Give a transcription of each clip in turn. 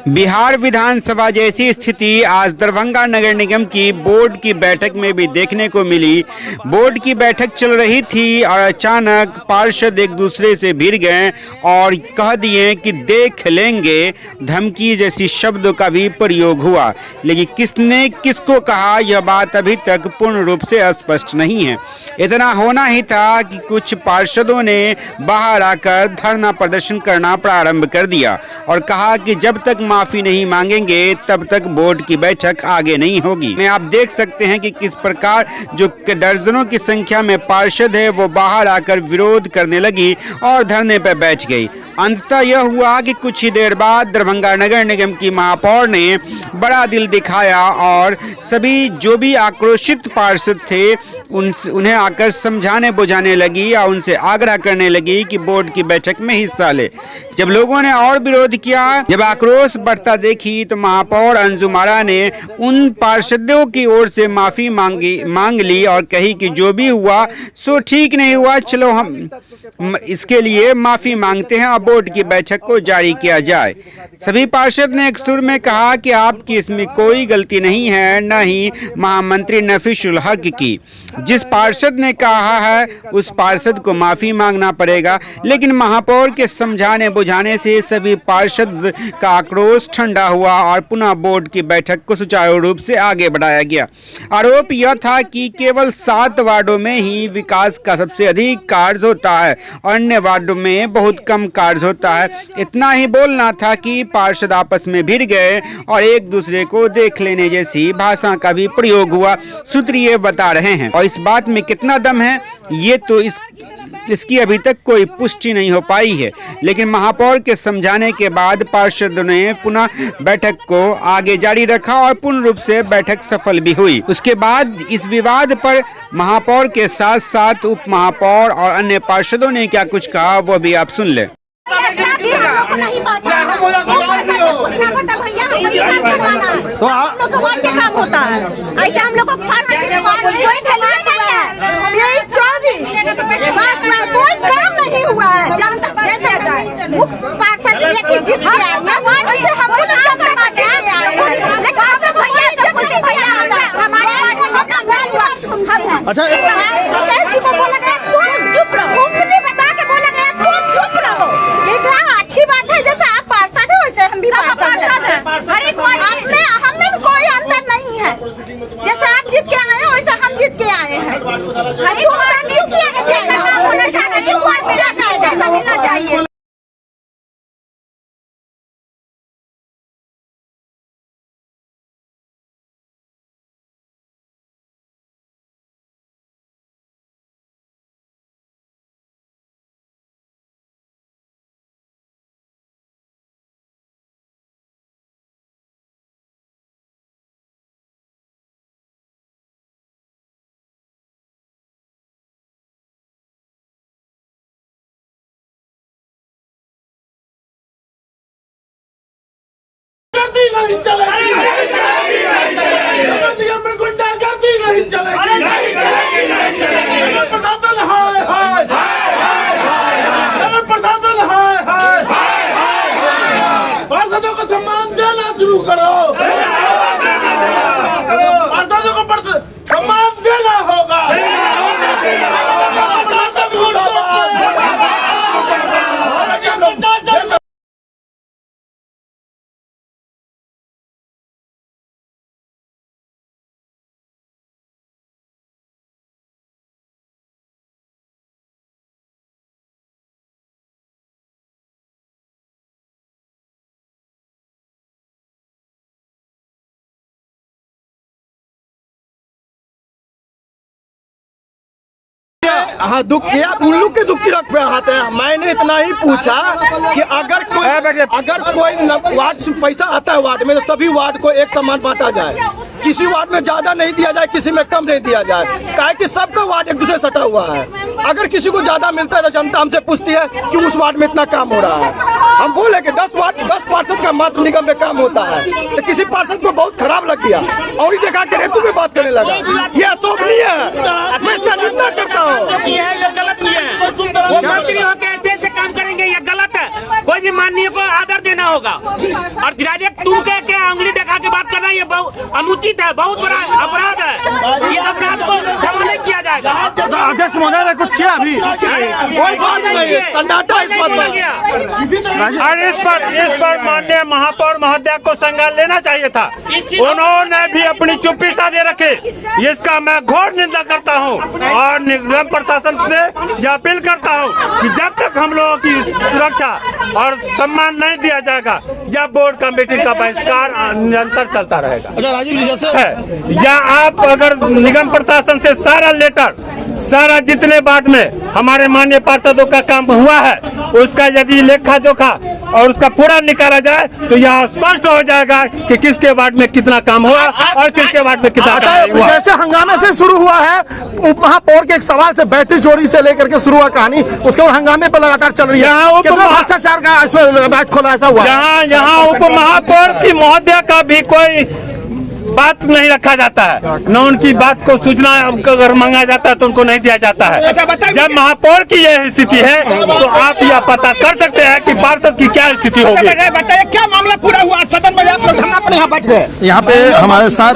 बिहार विधानसभा जैसी स्थिति आज दरभंगा नगर निगम की बोर्ड की बैठक में भी देखने को मिली। बोर्ड की बैठक चल रही थी और अचानक पार्षद एक दूसरे से भिड़ गए और कह दिए कि देख लेंगे। धमकी जैसी शब्दों का भी प्रयोग हुआ, लेकिन किसने किसको कहा यह बात अभी तक पूर्ण रूप से स्पष्ट नहीं है। इतना होना ही था कि कुछ पार्षदों ने बाहर आकर धरना प्रदर्शन करना प्रारंभ कर दिया और कहा कि जब तक माफी नहीं मांगेंगे तब तक बोर्ड की बैठक आगे नहीं होगी। में आप देख सकते हैं कि किस प्रकार जो दर्जनों की संख्या में पार्षद है वो बाहर आकर विरोध करने लगी और धरने पर बैठ गई। अंततः यह हुआ कि कुछ ही देर बाद दरभंगा नगर निगम की महापौर ने बड़ा दिल दिखाया और सभी जो भी आक्रोशित पार्षद थे उन्हें आकर समझाने बुझाने लगी और उनसे आग्रह करने लगी कि बोर्ड की बैठक में हिस्सा ले। जब लोगों ने और विरोध किया, जब आक्रोश बढ़ता देखी तो महापौर अंजुम आरा ने उन पार्षदों की ओर से माफी मांग ली और कही कि जो भी हुआ सो ठीक नहीं हुआ, चलो हम इसके लिए माफी मांगते हैं और बोर्ड की बैठक को जारी किया जाए। सभी पार्षद ने एक सुर में कहा कि आपकी इसमें कोई गलती नहीं है, न ही महामंत्री नफीसुल हक की। जिस पार्षद ने कहा है उस पार्षद को माफी मांगना पड़ेगा, लेकिन महापौर के समझाने बुझाने से सभी पार्षद का आक्रोश ठंडा हुआ और पुनः बोर्ड की बैठक को सुचारू रूप से आगे बढ़ाया गया। आरोप यह था कि केवल 7 वार्डों में ही विकास का सबसे अधिक कार्य होता है और अन्य वार्डों में बहुत कम कार्य होता है। इतना ही बोलना था कि पार्षद आपस में भिड़ गए और एक दूसरे को देख लेने जैसी भाषा का भी प्रयोग हुआ। सूत्र ये बता रहे हैं और इस बात में कितना दम है ये तो इसकी अभी तक कोई पुष्टि नहीं हो पाई है, लेकिन महापौर के समझाने के बाद पार्षदों ने पुनः बैठक को आगे जारी रखा और पूर्ण रूप से बैठक सफल भी हुई। उसके बाद इस विवाद पर महापौर के साथ साथ उप महापौर और अन्य पार्षदों ने क्या कुछ कहा वो भी आप सुन ले। तो आप लोग का काम होता है ऐसे हम लोग को कोई काम नहीं हुआ है। जनता जैसे मुख्य पार्षद जीत गया वैसे हम लोग अच्छा जी को बोला गया तुम चुप रहो, बता के बोला गया तुम चुप रहो। अच्छी बात है, जैसे आप पार्षद हो वैसे हम भी पार्षद हैं। हर एक वार्ड में हम में कोई अंतर नहीं है। जैसे आप जीत के आए हैं वैसे हम जीत के आए हैं। हर एक वार्ड क्यों किया गया बोलना चाह रहे हैं वार्ड मिला चाहिए, ऐसा मिलना चाहिए। नहीं चलेगी, में गुंडागर्दी नहीं चलेगी। प्रशासन हाय हाय, प्रशासन हाय हाय, पार्षदों को सम्मान देना शुरू करो। पार्षदों को सम्मान देना होगा। हाँ, दुख किया उल्लू के दुख की रख पे आते हैं। मैंने इतना ही पूछा कि अगर कोई वार्ड से पैसा आता है वार्ड में तो सभी वार्ड को एक समान बांटा जाए, किसी वार्ड में ज्यादा नहीं दिया जाए, किसी में कम नहीं दिया जाए, काहे कि सबका वार्ड एक दूसरे सटा हुआ है। अगर किसी को ज्यादा मिलता है तो जनता हमसे पूछती है कि उस वार्ड में इतना काम हो रहा है। हम बोले कि 10 पार्षद का मात्र निगम में काम होता है, तो किसी पार्षद को बहुत खराब लग गया और देखा कि रेतु में बात करने लगा। ये अशोभनीय है, मैं इसका निंदा करता हूँ। गलत किया है, वो मंत्री होकर ऐसे काम करेंगे। करेंगे ये गलत है। कोई भी माननीय को आदर देना होगा और डायरेक्ट तुम कह के उंगली दिखा के बात करना ये बहुत अनुचित है, बहुत बड़ा अपराध है। इस अपराध को क्षमा नहीं किया जाएगा। अध्यक्ष महोदय ने कुछ किया अभी कोई बात नहीं, सन्नाटा इस बात पर। और इस पर माननीय महापौर महोदय को संज्ञान लेना चाहिए था। उन्होंने भी अपनी चुप्पी साधे रखे। इसका मैं घोर निंदा करता हूं और निगम प्रशासन से यह अपील करता हूं कि जब तक हम लोगों की सुरक्षा और सम्मान नहीं दिया जाएगा यह बोर्ड कमेटी का बहिष्कार निरंतर चलता रहेगा। अच्छा राजीव जी, जैसे है या आप अगर निगम प्रशासन से सारा लेटर, सारा जितने वार्ड में हमारे माननीय पार्षदों का काम हुआ है उसका यदि लेखा जोखा और उसका पूरा निकाला जाए तो यह स्पष्ट हो जाएगा कि किसके वार्ड में कितना काम हुआ और किसके वार्ड में कितना काम हुआ। जैसे हंगामे से शुरू हुआ है, उप महापौर के एक सवाल से बैटरी चोरी से लेकर के शुरू हुआ कहानी, उसके बाद हंगामे पर लगातार चल रही है। यहाँ कितना भ्रष्टाचार का इसमें बैच खोला ऐसा हुआ? यहाँ उप महापौर की महोदय का भी कोई बात नहीं रखा जाता है, न उनकी बात को सूचना अगर मांगा जाता है तो उनको नहीं दिया जाता है। जब महापौर की यह स्थिति है तो आप यह पता कर सकते हैं कि पार्षद की क्या स्थिति होगी। बताइए क्या मामला पूरा हुआ सदन में? आप लोग हम अपने यहाँ बैठ गए। यहाँ पे हमारे साथ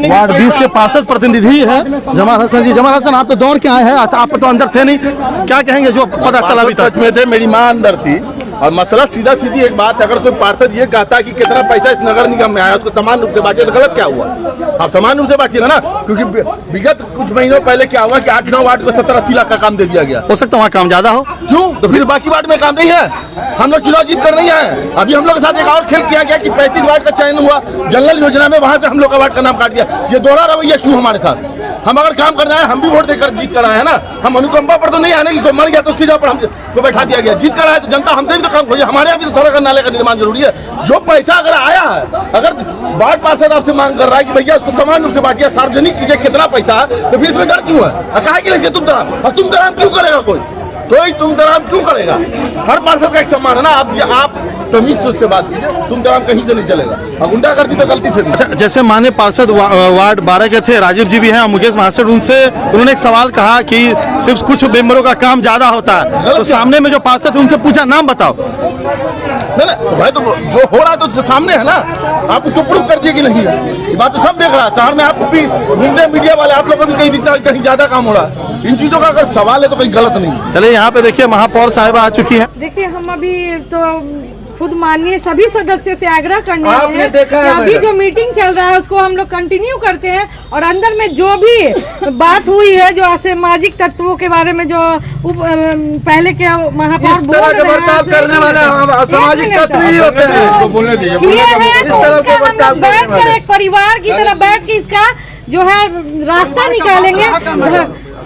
वार्ड 20 के पार्षद प्रतिनिधि है जमाल हसन जी। जमाल हसन, आप तो दौड़ के आए हैं, आप तो अंदर थे नहीं, क्या कहेंगे जो पता चला अभी तक? में थे, मेरी माँ अंदर थी और मसला सीधा सीधी एक बात, अगर कोई पार्षद ये कहता कि कितना पैसा इस नगर निगम में आया उसको समान रूप से बांटे तो गलत क्या हुआ? आप समान रूप से बांटिएगा ना, क्योंकि विगत कुछ महीनों पहले क्या हुआ कि 8-9 वार्ड को 70-80 लाख का काम दे दिया गया। हो सकता है वहाँ काम ज्यादा हो, क्यों? तो फिर बाकी वार्ड में काम नहीं है? हम लोग चुनाव जीत कर नहीं आए। अभी हम लोग के साथ एक और खेल किया गया कि 35 वार्ड का चयन हुआ जनरल योजना में, वहां से हम लोग का वार्ड का नाम काट दिया। ये दोहरा रवैया क्यों हमारे साथ? हम अगर काम करना है, हम भी वोट देकर जीत कर आए हैं ना। हम अनुकंपा पर तो नहीं आने की, कोई मर गया तो उसकी जगह पर हमको बैठा दिया गया। जीत कर आए तो जनता हमसे भी तो काम खोजे। हमारे यहाँ भी सड़क और नाले का निर्माण जरूरी है। जो पैसा अगर आया है, अगर वार्ड पार्षद आपसे मांग कर रहा है कि भैया उसको समान रूप से बांटिए, सार्वजनिक कीजिए कितना पैसा, तो फिर इसमें डर क्यों है? कहा कि तुम तराम क्यों करेगा कोई? तुम तराम क्यों करेगा? हर पार्षद का एक सम्मान है ना। आप तमीज से उससे बात कीजिए, तुम तराम कहीं से नहीं चलेगा। और गुंडागर्दी तो गलती से। अच्छा, जैसे माननीय पार्षद वार्ड 12 के थे राजीव जी भी हैं, मुकेश महाशय, उन्होंने एक सवाल कहा कि सिर्फ कुछ मेंबरों का काम ज्यादा होता है, तो सामने में जो पार्षद थे उनसे पूछा नाम बताओ। नहीं भाई, तो जो हो रहा है तो सामने है ना, आप उसको प्रूव कर दिए कि नहीं है। ये बात तो सब देख रहा है, शहर में आप भी घूमते मीडिया वाले, आप लोगों को भी कहीं दिखता है कहीं ज्यादा काम हो रहा है। इन चीजों का अगर सवाल है तो कहीं गलत नहीं। चलिए यहाँ पे देखिए महापौर साहिबा आ चुकी है। देखिए हम अभी तो खुद माननीय सभी सदस्यों से आग्रह करने हैं कि अभी जो मीटिंग चल रहा है उसको हम लोग कंटिन्यू करते हैं और अंदर में जो भी बात हुई है, जो असामाजिक तत्वों के बारे में जो पहले के महापौर बोल रहे हैं, करने वाले असामाजिक तत्व ही होते हैं। बैठ कर एक परिवार की तरह बैठ के इसका जो है रास्ता निकालेंगे।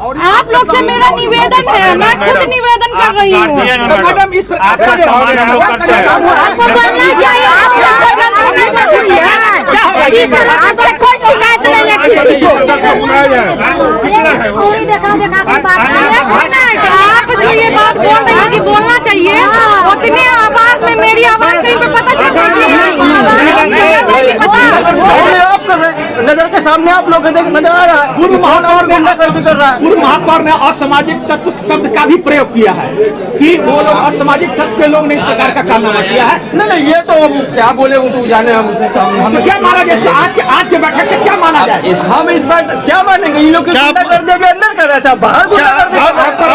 आप लोग से मेरा निवेदन है, मैं खुद निवेदन कर रही हूँ। मैडम, इस आपको बोलना चाहिए, आपसे कोई शिकायत नहीं है किसी को। आप जो ये बात बोल रहे हैं कि बोलना चाहिए, उतने आवाज में मेरी आवाज कहीं पे पता चल रही है। नजर के सामने आप लोग नजर आ रहा है, पूर्व महापौर गुंडागर्दी कर रहा है। पूर्व महापौर ने असामाजिक तत्व शब्द का भी प्रयोग किया है कि वो लोग असामाजिक तत्व के लोग ने इस प्रकार का कारनामा किया है। नहीं, ये तो क्या बोले वो तो जाने हमसे। तो क्या माना जाए आज के बैठक में? क्या माना जाए? हम इस बार क्या मानेंगे? इन लोग गुंडागर्दी भी अंदर कर रहा था, बाहर गुंडागर्दी।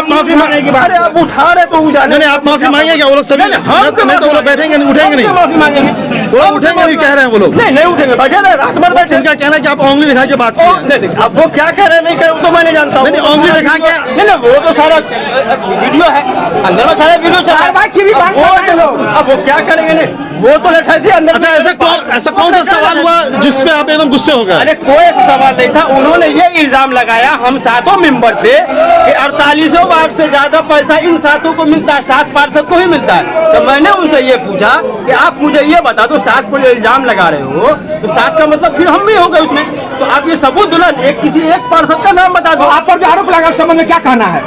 माफी मांगेगी? अरे आप उठा रहे तो जाने। नहीं, आप माफी मांगे क्या? वो लोग सभी हम तो नहीं, तो वो लोग बैठेंगे नहीं, उठेंगे नहीं। माफी मांगेंगे वो उठेंगे नहीं, कह रहे हैं वो लोग। नहीं उठेंगे, बैठे रहे, रात भर बैठे। उनका कहना है कि आप उंगली दिखा के बात कीजिए। अब वो क्या कह रहे हैं नहीं कह रहे तो मैं नहीं जानता हूँ। उंगली दिखा के नहीं, वो तो सारा वीडियो है, अंदर में सारा वीडियो चल रहा है। अब वो क्या करेंगे? नहीं, वो तो बैठे थे अंदर। अच्छा, ऐसा कौन सा सवाल हुआ जिसमें आप एकदम गुस्से हो गए? अरे कोई ऐसा सवाल नहीं था। उन्होंने ये इल्जाम लगाया हम 7 मेंबर पे कि 48 वार्ड से ज्यादा पैसा इन 7 को मिलता है, 7 पार्षद को ही मिलता है। तो मैंने उनसे ये पूछा कि आप मुझे ये बता दो, 7 को जो इल्जाम लगा रहे हो तो 7 का मतलब फिर हम भी हो गए उसमें। तो आप ये सबूत दो ना, किसी एक पार्षद का नाम बता दो। आप पर जो आरोप लगा उस संबंध में क्या कहना है?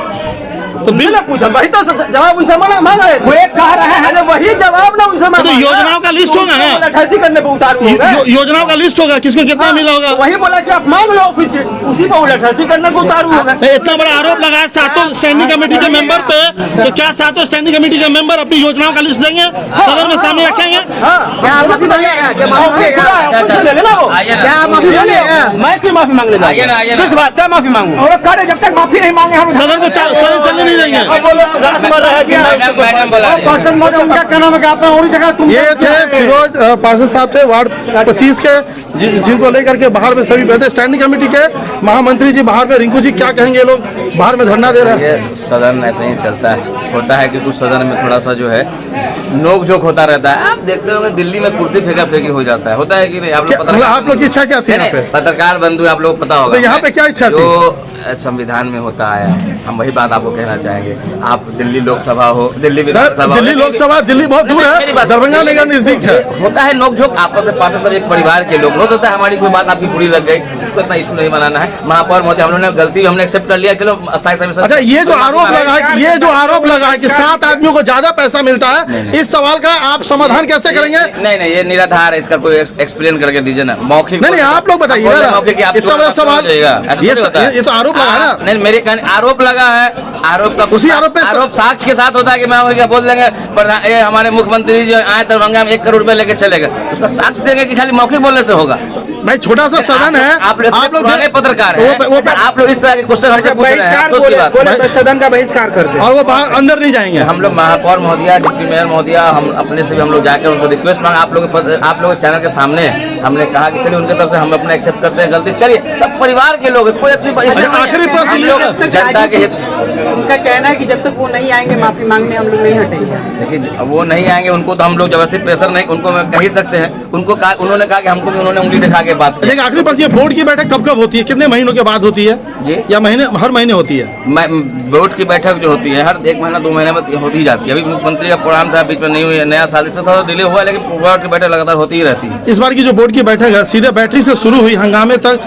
तो बिल पूछा, वही तो जवाब उनसे मांग रहे थे। वो एक कह रहे हैं, अरे वही जवाब ना उनसे मांगा। तो योजनाओं का लिस्ट होगा ना, लठैती करने पे उतारू योजनाओं का लिस्ट होगा, किसको कितना मिला होगा। वही बोला कि आप मांग लो ऑफिस से, उसी पर लठैती करने पे उतारू होगा। इतना बड़ा आरोप लगाया 7 स्टैंडिंग कमेटी के मेंबर पे, तो क्या 7 स्टैंडिंग कमेटी के मेंबर अपनी योजनाओं का लिस्ट देंगे, सदन में सामने रखेंगे? मैं क्यों माफी मांगने जाऊँ? किस बात का माफी मांगू? और कह रहे जब तक माफी नहीं मांगे हम सदन को सदन चलने नहीं देंगे। ये थे फिरोज पार्षद साहब थे वार्ड 25 के, जिनको लेकर के बाहर में सभी बैठे। स्टैंडिंग कमेटी के महामंत्री जी बाहर में, रिंकू जी क्या कहेंगे? लोग बाहर में धरना दे रहे हैं। ये सदन ऐसे ही चलता है, होता है कि कुछ सदन में थोड़ा सा जो है नोक झोंक होता रहता है। आप देखते होंगे दिल्ली में कुर्सी फेंका फेंकी हो जाता है, होता है कि नहीं? आप लोग की इच्छा क्या थी यहाँ पे? पत्रकार बंधु आप लोग पता होगा, तो यहाँ पे क्या इच्छा थी? जो संविधान में होता है, हम वही बात आपको कहना चाहेंगे। आप दिल्ली लोकसभा हो, दिल्ली विधानसभा, दिल्ली लोकसभा, दिल्ली बहुत दूर है, दरभंगा नगर नजदीक है। होता है नोक झोंक आपस में, पास सब एक परिवार के लोग। हो सकता है हमारी कोई बात आपकी बुरी लग गई, इसको इतना इशू नहीं बनाना है। महापौर महोदय, हम लोगों ने गलती हमने एक्सेप्ट कर लिया, चलो अस्थायी समिति। अच्छा, ये जो आरोप लगा है, ये जो आरोप लगा है कि 7 आदमियों को ज्यादा पैसा मिलता है, इस सवाल का आप समाधान कैसे करेंगे? नहीं, ये निराधार है, इसका कोई एक्सप्लेन करके दीजिए ना, मौखिक। नहीं, आप लोग बताइए, इतना बड़ा सवाल, ये तो आरोप लगा ना। नहीं, मेरे कहने आरोप लगा है, आरोप का उसी आरोप पे आरोप साक्ष्य के साथ होता है कि मैं क्या बोल देंगे, ये हमारे मुख्यमंत्री जो आए दरभंगा में 1 करोड़ रुपए लेके चले गए, उसका साक्ष्य देंगे कि खाली मौखिक बोलने से होगा? भाई छोटा सा सदन है, आप लोग पुराने पत्रकार हैं, आप लोग इस तरह के क्वेश्चन हर से पूछ रहे हैं, तो उसकी बात सदन का बहिष्कार करते हैं और वो बाहर अंदर नहीं जाएंगे। हम लोग महापौर महोदया, डिप्टी मेयर महोदया, हम अपने से भी हम लोग जाकर उनसे रिक्वेस्ट मांगा। आप लोग चैनल के सामने हमने कहा कि चलिए उनके तरफ से हम अपना एक्सेप्ट करते हैं गलती, चलिए सब परिवार के लोग, कोई इतनी आखिरी प्रश्न, जनता के हित। उनका कहना है कि जब तक वो नहीं आएंगे माफी मांगने, हम लोग नहीं हटेंगे। देखिए, वो नहीं आएंगे, उनको तो हम लोग जबरदस्ती प्रेशर नहीं, उनको कह ही सकते हैं। उनको कहा, उन्होंने कहा कि हमको भी उन्होंने उंगली दिखा के बात की। आखिरी प्रश्न, ये बोर्ड की बैठक कब होती है, कितने महीनों के बाद होती है जी? या हर महीने होती है? बोर्ड की बैठक जो होती है हर 1 महीना 2 महीने में होती ही जाती है। अभी मुख्यमंत्री का प्रोग्राम था, बीच में नहीं हुई, नया साल इसमें थोड़ा डिले हुआ, लेकिन बोर्ड की बैठक लगातार होती ही रहती है। इस बार की जो बोर्ड की बैठक है, सीधे बैटरी से शुरू हुई, हंगामे तक,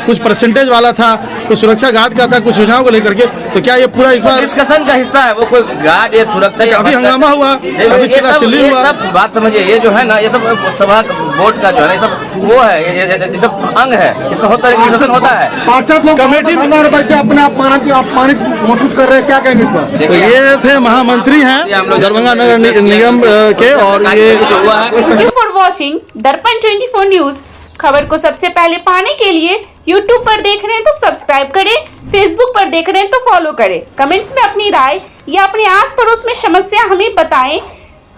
कुछ परसेंटेज वाला था, कुछ सुरक्षा गार्ड का था, कुछ सुझाव को लेकर के, तो क्या ये पूरा इस बार डिस्कशन का हिस्सा है? वो कोई गार्ड या सुरक्षा, अभी हंगामा हुआ, अभी चिल्ला-चिल्ली हुआ, सब बात समझिए। ये जो है ना, ये सब सभा बोर्ड का जो है ना, ये सब वो है, ये सब अंग है, इसमें होता है, डिस्कशन होता है। कमेटी अपने अपमानित महसूस कर रहे हैं, क्या कहेंगे इस पर? तो ये थे महामंत्री हैं दरभंगा नगर निगम के, और ये हुआ है। थैंक यू फॉर वॉचिंग दर्पण 24 न्यूज। खबर को सबसे पहले पाने के लिए YouTube पर देख रहे हैं तो सब्सक्राइब करें, Facebook पर देख रहे हैं तो फॉलो करें। कमेंट्स में अपनी राय या अपने आस पड़ोस में समस्या हमें बताएं।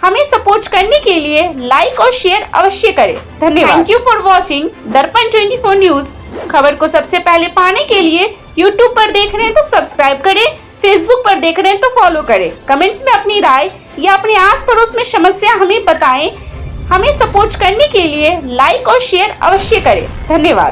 हमें सपोर्ट करने के लिए लाइक और शेयर अवश्य करें। धन्यवाद। थैंक यू फॉर वॉचिंग दर्पण 24 न्यूज। खबर को सबसे पहले पाने के लिए YouTube पर देख रहे हैं तो सब्सक्राइब करें, Facebook पर देख रहे हैं तो फॉलो करें। कमेंट्स में अपनी राय या अपने आस पड़ोस में समस्या हमें बताएं। हमें सपोर्ट करने के लिए लाइक और शेयर अवश्य करें। धन्यवाद।